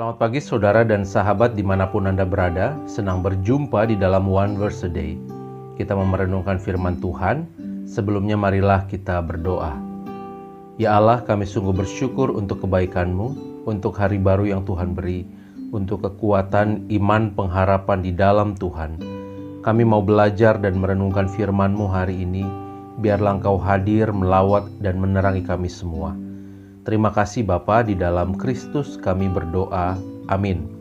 Selamat pagi saudara dan sahabat dimanapun Anda berada. Senang berjumpa di dalam One Verse a Day. Kita mau merenungkan firman Tuhan. Sebelumnya marilah kita berdoa. Ya Allah, kami sungguh bersyukur untuk kebaikan-Mu, untuk hari baru yang Tuhan beri, untuk kekuatan iman pengharapan di dalam Tuhan. Kami mau belajar dan merenungkan firman-Mu hari ini. Biarlah Engkau hadir, melawat dan menerangi kami semua. Terima kasih Bapa, di dalam Kristus kami berdoa. Amin.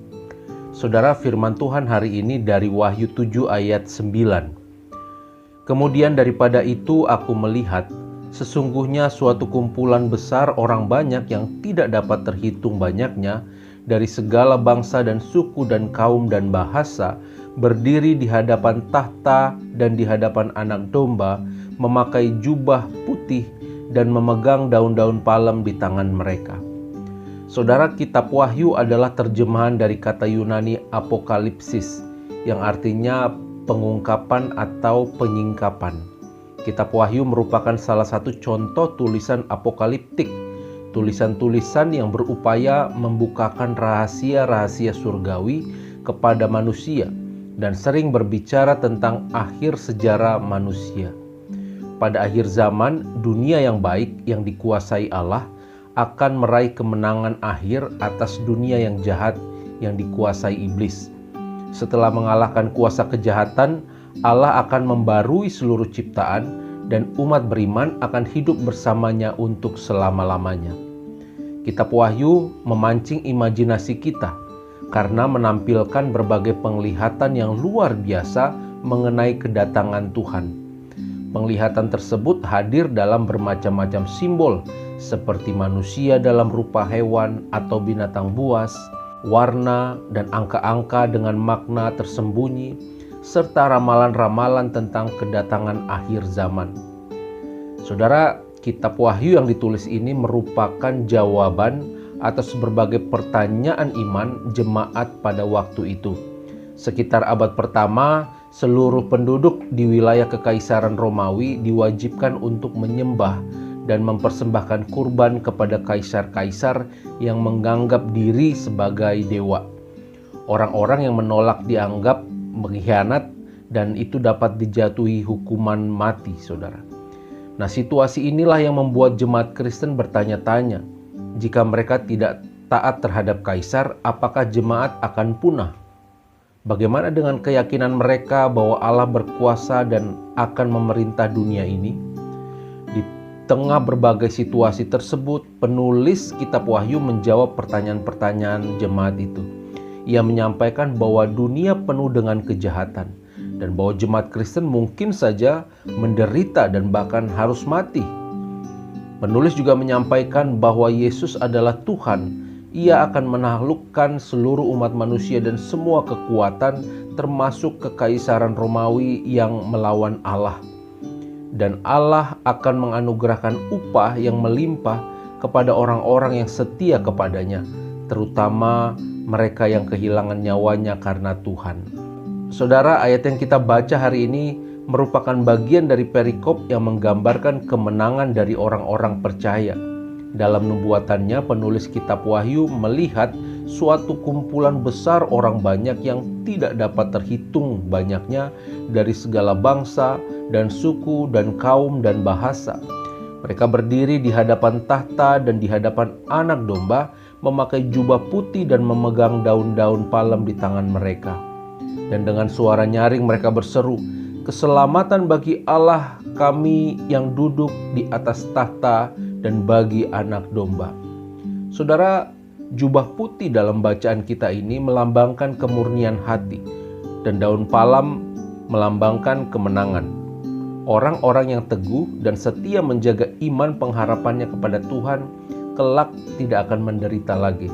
Saudara, firman Tuhan hari ini dari Wahyu 7 ayat 9. Kemudian daripada itu aku melihat, sesungguhnya suatu kumpulan besar orang banyak yang tidak dapat terhitung banyaknya, dari segala bangsa dan suku dan kaum dan bahasa, berdiri di hadapan tahta dan di hadapan Anak Domba, memakai jubah putih dan memegang daun-daun palem di tangan mereka. Saudara, kitab Wahyu adalah terjemahan dari kata Yunani apokalipsis, yang artinya pengungkapan atau penyingkapan. Kitab Wahyu merupakan salah satu contoh tulisan apokaliptik, tulisan-tulisan yang berupaya membukakan rahasia-rahasia surgawi kepada manusia dan sering berbicara tentang akhir sejarah manusia. Pada akhir zaman, dunia yang baik yang dikuasai Allah akan meraih kemenangan akhir atas dunia yang jahat yang dikuasai iblis. Setelah mengalahkan kuasa kejahatan, Allah akan membarui seluruh ciptaan dan umat beriman akan hidup bersamanya untuk selama-lamanya. Kitab Wahyu memancing imajinasi kita karena menampilkan berbagai penglihatan yang luar biasa mengenai kedatangan Tuhan. Penglihatan tersebut hadir dalam bermacam-macam simbol seperti manusia dalam rupa hewan atau binatang buas, warna dan angka-angka dengan makna tersembunyi, serta ramalan-ramalan tentang kedatangan akhir zaman. Saudara, kitab Wahyu yang ditulis ini merupakan jawaban atas berbagai pertanyaan iman jemaat pada waktu itu. Sekitar abad pertama, seluruh penduduk di wilayah Kekaisaran Romawi diwajibkan untuk menyembah dan mempersembahkan kurban kepada kaisar-kaisar yang menganggap diri sebagai dewa. Orang-orang yang menolak dianggap mengkhianat dan itu dapat dijatuhi hukuman mati, saudara. Nah, situasi inilah yang membuat jemaat Kristen bertanya-tanya, jika mereka tidak taat terhadap kaisar, apakah jemaat akan punah? Bagaimana dengan keyakinan mereka bahwa Allah berkuasa dan akan memerintah dunia ini? Di tengah berbagai situasi tersebut, penulis kitab Wahyu menjawab pertanyaan-pertanyaan jemaat itu. Ia menyampaikan bahwa dunia penuh dengan kejahatan dan bahwa jemaat Kristen mungkin saja menderita dan bahkan harus mati. Penulis juga menyampaikan bahwa Yesus adalah Tuhan. Ia akan menaklukkan seluruh umat manusia dan semua kekuatan, termasuk kekaisaran Romawi yang melawan Allah. Dan Allah akan menganugerahkan upah yang melimpah kepada orang-orang yang setia kepadanya, terutama mereka yang kehilangan nyawanya karena Tuhan. Saudara, ayat yang kita baca hari ini merupakan bagian dari perikop yang menggambarkan kemenangan dari orang-orang percaya. Dalam nubuatannya, penulis kitab Wahyu melihat suatu kumpulan besar orang banyak yang tidak dapat terhitung banyaknya dari segala bangsa dan suku dan kaum dan bahasa. Mereka berdiri di hadapan tahta dan di hadapan Anak Domba, memakai jubah putih dan memegang daun-daun palem di tangan mereka. Dan dengan suara nyaring mereka berseru, "Keselamatan bagi Allah kami yang duduk di atas tahta dan bagi Anak Domba." Saudara, jubah putih dalam bacaan kita ini melambangkan kemurnian hati, dan daun palem melambangkan kemenangan. Orang-orang yang teguh dan setia menjaga iman pengharapannya kepada Tuhan kelak tidak akan menderita lagi.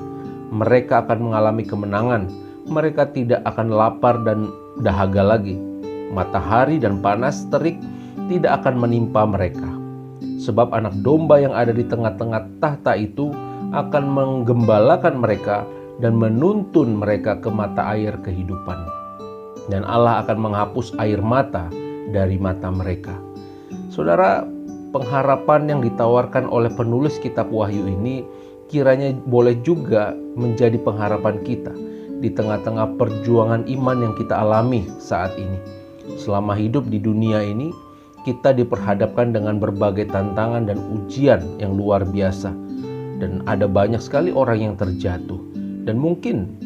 Mereka akan mengalami kemenangan. Mereka tidak akan lapar dan dahaga lagi. Matahari dan panas terik tidak akan menimpa mereka. Sebab Anak Domba yang ada di tengah-tengah tahta itu akan menggembalakan mereka dan menuntun mereka ke mata air kehidupan. Dan Allah akan menghapus air mata dari mata mereka. Saudara, pengharapan yang ditawarkan oleh penulis kitab Wahyu ini kiranya boleh juga menjadi pengharapan kita di tengah-tengah perjuangan iman yang kita alami saat ini. Selama hidup di dunia ini, kita diperhadapkan dengan berbagai tantangan dan ujian yang luar biasa. Dan ada banyak sekali orang yang terjatuh. Dan mungkin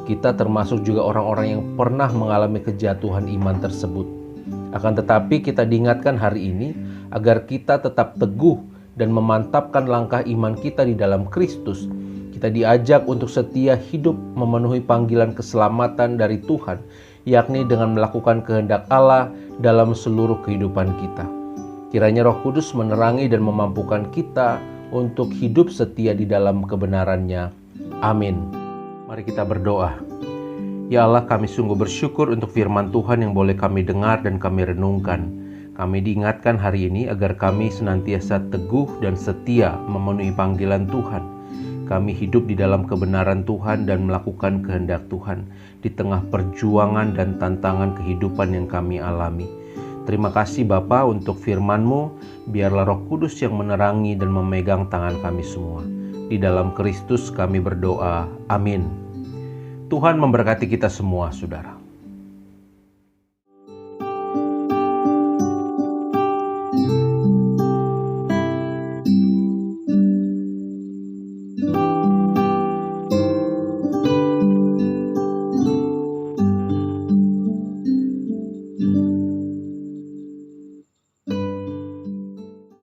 kita termasuk juga orang-orang yang pernah mengalami kejatuhan iman tersebut. Akan tetapi kita diingatkan hari ini agar kita tetap teguh dan memantapkan langkah iman kita di dalam Kristus. Kita diajak untuk setia hidup memenuhi panggilan keselamatan dari Tuhan, yakni dengan melakukan kehendak Allah dalam seluruh kehidupan kita. Kiranya Roh Kudus menerangi dan memampukan kita untuk hidup setia di dalam kebenaran-Nya. Amin. Mari kita berdoa. Ya Allah, kami sungguh bersyukur untuk firman Tuhan yang boleh kami dengar dan kami renungkan. Kami diingatkan hari ini agar kami senantiasa teguh dan setia memenuhi panggilan Tuhan. Kami hidup di dalam kebenaran Tuhan dan melakukan kehendak Tuhan di tengah perjuangan dan tantangan kehidupan yang kami alami. Terima kasih Bapa untuk firman-Mu. Biarlah Roh Kudus yang menerangi dan memegang tangan kami semua. Di dalam Kristus kami berdoa. Amin. Tuhan memberkati kita semua, saudara.